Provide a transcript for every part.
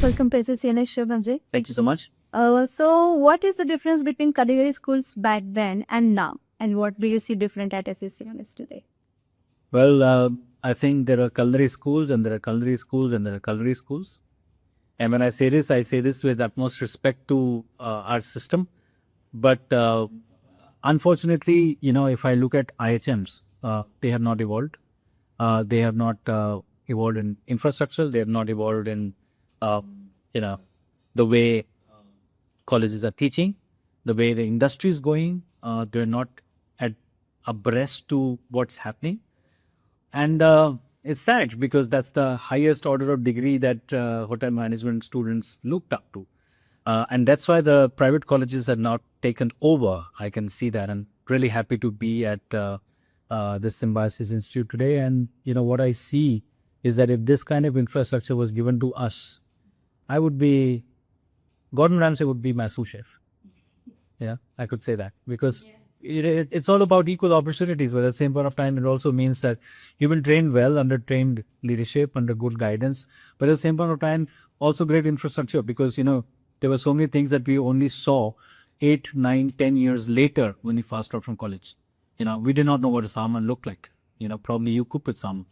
Welcome to SSCNS Chef Ajay. Thank you so much. So, what is the difference between culinary schools back then and now? And what do you see different at SSCNS today? Well, I think there are culinary schools and there are culinary schools and there are culinary schools. And when I say this with utmost respect to our system. But unfortunately, if I look at IHMs, they have not evolved. They have not evolved in infrastructure. They have not evolved in, you know, the way colleges are teaching, the way the industry is going. They're not at abreast to what's happening. And it's sad because that's the highest order of degree that hotel management students looked up to. And that's why the private colleges are not taken over. I can see that. I'm really happy to be at this Symbiosis Institute today. And, what I see is that if this kind of infrastructure was given to us, I would be, Gordon Ramsay would be my sous chef. Yeah, I could say that because it's all about equal opportunities. But at the same point of time, it also means that you've been trained well under trained leadership, under good guidance. But at the same point of time, also great infrastructure because, there were so many things that we only saw 8, 9, 10 years later when we passed out from college. We did not know what a salmon looked like. Probably you cook with salmon.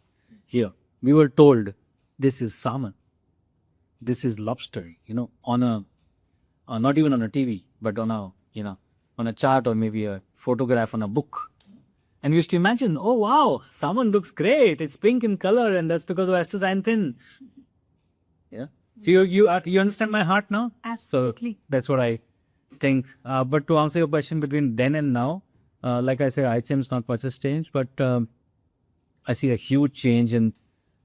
Here, we were told this is salmon, this is lobster, on a, not even on a TV, but on a, on a chart or maybe a photograph on a book. And we used to imagine, oh wow, salmon looks great. It's pink in color, and that's because of astaxanthin. Yeah. So you understand my heart now? Absolutely. So that's what I think. But to answer your question between then and now, like I said, IHM's not much has changed, but I see a huge change in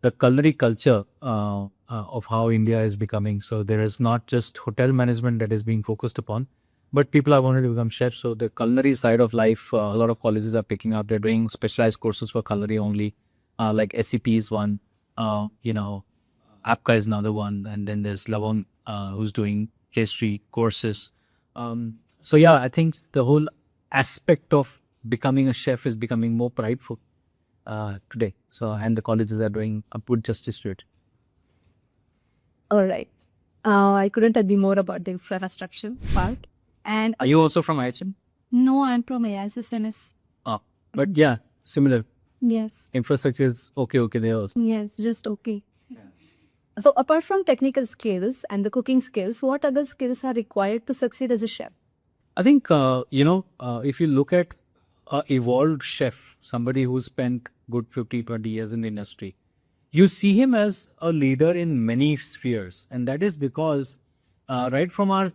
the culinary culture of how India is becoming. So there is not just hotel management that is being focused upon, but people are wanting to become chefs. So the culinary side of life, a lot of colleges are picking up. They're doing specialized courses for culinary only, like SCP is one, APCA is another one, and then there's Lavon who's doing pastry courses. So yeah, I think the whole aspect of becoming a chef is becoming more prideful today. So and the colleges are doing a good justice to it. All right. I couldn't agree more about the infrastructure part. And Are you also from IHM? no, I'm from SSNS. But yeah, similar. Yes. Infrastructure is okay there also. Yes, just okay. So, apart from technical skills and the cooking skills, what other skills are required to succeed as a chef? I think, if you look at a evolved chef, somebody who spent good 50, 20 years in the industry, you see him as a leader in many spheres. And that is because right from our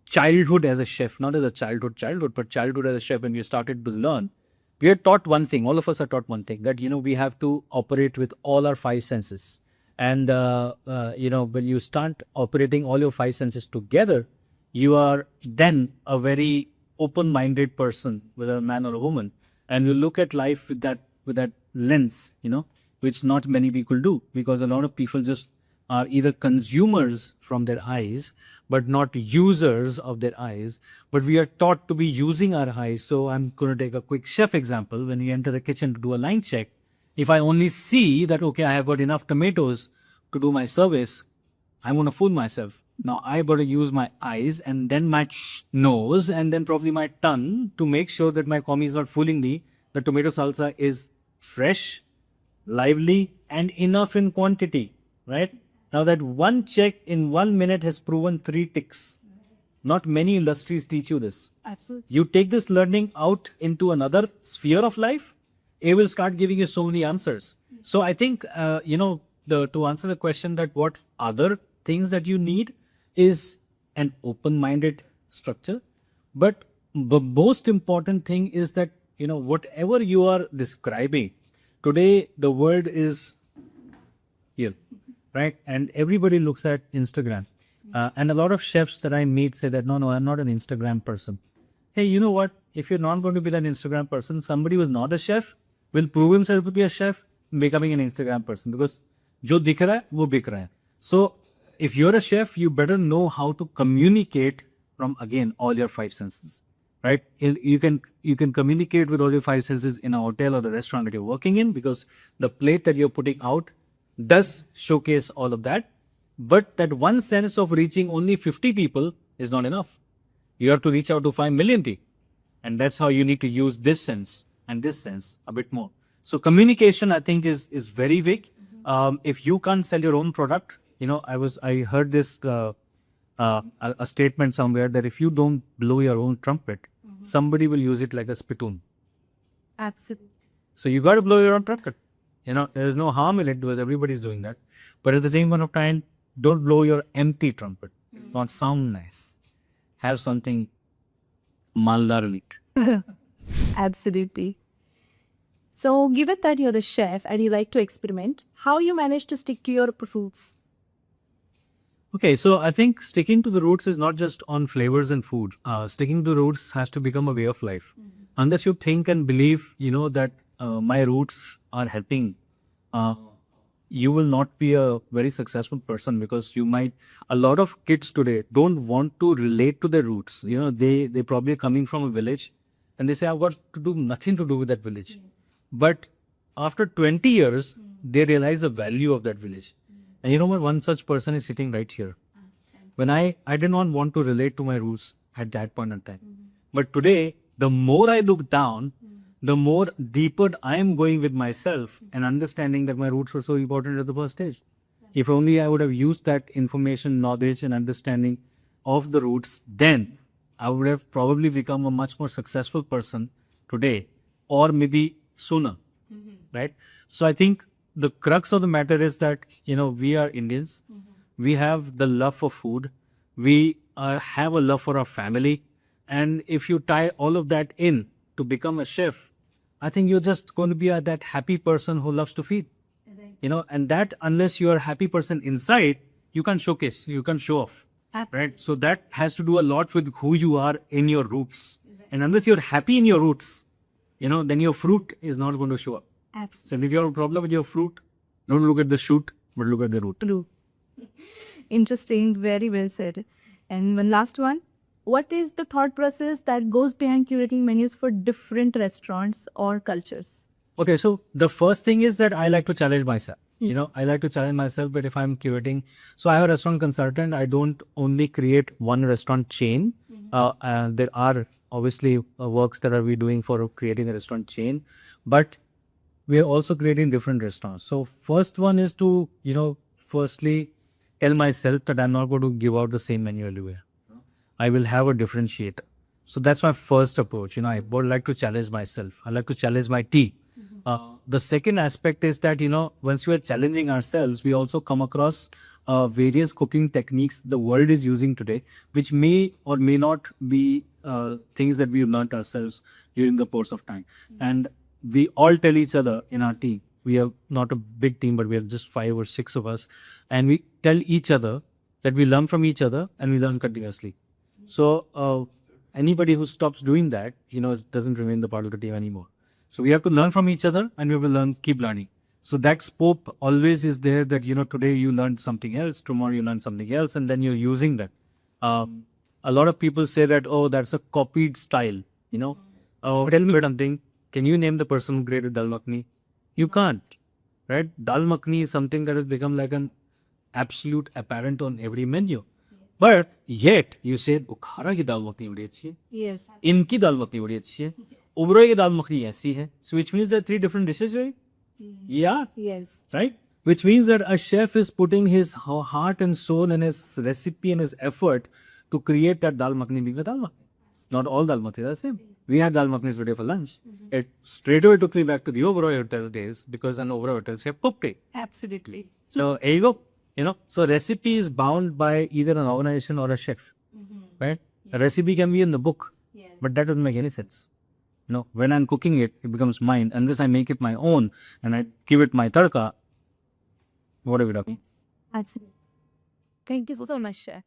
childhood as a chef, not as a childhood, but childhood as a chef, when we started to learn, we are taught one thing, all of us are taught one thing, that, we have to operate with all our five senses. And, when you start operating all your five senses together, you are then a very open-minded person, whether a man or a woman, and you look at life with that lens, which not many people do, because a lot of people just are either consumers from their eyes, but not users of their eyes. But we are taught to be using our eyes. So I'm going to take a quick chef example. When you enter the kitchen to do a line check, if I only see that, okay, I have got enough tomatoes to do my service, I'm going to fool myself. Now I got to use my eyes and then my nose and then probably my tongue to make sure that my commis is not fooling me. The tomato salsa is fresh, lively, and enough in quantity, right? Now that one check in 1 minute has proven 3 ticks. Not many industries teach you this. Absolutely. You take this learning out into another sphere of life, it will start giving you so many answers. So I think, to answer the question that what other things that you need is an open-minded structure. But the most important thing is that, whatever you are describing, today the world is here, right? And everybody looks at Instagram. And a lot of chefs that I meet say that, no, I'm not an Instagram person. Hey, you know what? If you're not going to be that Instagram person, somebody who's not a chef will prove himself to be a chef becoming an Instagram person, because jo dikh raha hai, wo bik raha hai. So if you're a chef, you better know how to communicate from, again, all your five senses, right? You can communicate with all your five senses in a hotel or the restaurant that you're working in, because the plate that you're putting out does showcase all of that. But that one sense of reaching only 50 people is not enough. You have to reach out to 5 million people. And that's how you need to use this sense and this sense a bit more. So communication, I think, is very big. If you can't sell your own product, I heard this a statement somewhere that if you don't blow your own trumpet, somebody will use it like a spittoon. Absolutely. So you got to blow your own trumpet. There's no harm in it because everybody's doing that. But at the same point of time, don't blow your empty trumpet. Not sound nice. Have something maldar in it. Absolutely. So, given that you're the chef and you like to experiment, how you manage to stick to your roots? Okay, so I think sticking to the roots is not just on flavors and food. Sticking to the roots has to become a way of life. Unless you think and believe, that my roots are helping, you will not be a very successful person because a lot of kids today don't want to relate to their roots. They probably coming from a village and they say, I've got to do nothing to do with that village. But after 20 years, they realize the value of that village. And you know what? One such person is sitting right here. When I did not want to relate to my roots at that point in time. But today, the more I look down, the more deeper I am going with myself and understanding that my roots were so important at the first stage. If only I would have used that information, knowledge and understanding of the roots, then I would have probably become a much more successful person today or maybe sooner, right? So I think the crux of the matter is that, we are Indians. We have the love for food. We have a love for our family. And if you tie all of that in to become a chef, I think you're just going to be that happy person who loves to feed. And that unless you're a happy person inside, you can't showcase, you can't show off. Right? So that has to do a lot with who you are in your roots. And unless you're happy in your roots, then your fruit is not going to show up. Absolutely. So if you have a problem with your fruit, don't look at the shoot, but look at the root. True. Interesting. Very well said. And one last one. What is the thought process that goes behind curating menus for different restaurants or cultures? Okay, so the first thing is that I like to challenge myself. I like to challenge myself, but if I'm curating, so I have a restaurant consultant. I don't only create one restaurant chain. There are obviously works that we doing for creating a restaurant chain, but we are also creating different restaurants. So first one is to, firstly tell myself that I'm not going to give out the same menu everywhere. I will have a differentiator. So that's my first approach. I would like to challenge myself. I like to challenge my tea. The second aspect is that, once we are challenging ourselves, we also come across various cooking techniques the world is using today, which may or may not be things that we've learned ourselves during the course of time. And we all tell each other in our team, we are not a big team, but we are just 5 or 6 of us. And we tell each other that we learn from each other and we learn continuously. So anybody who stops doing that, doesn't remain the part of the team anymore. So we have to learn from each other and we will keep learning. So that scope always is there that, today you learned something else, tomorrow you learn something else, and then you're using that. A lot of people say that, oh, that's a copied style, tell me something. Can you name the person who created Dal Makhani? You can't, right? Dal Makhani is something that has become like an absolute apparent on every menu. But yet, you said, Bukhara ki dal makhani badi achhi hai. Yes. Inki dal makhani badi achhi hai. Oberoi ki dal makhani aisi hai. So which means there are 3 different dishes, right? Yeah. Yes. Right? Which means that a chef is putting his heart and soul and his recipe and his effort to create that dal makhani being a dal makhani. Not all dal makhani are the same. We had dal makhani today for lunch. It straight away took me back to the Oberoi Hotel days because in Oberoi Hotels have cooked it. Absolutely. So there you go. So recipe is bound by either an organization or a chef, right? A recipe can be in the book, but that doesn't make any sense. When I'm cooking it, it becomes mine. Unless I make it my own and I give it my tadka, what are we talking? Absolutely. Thank you so much, Chef.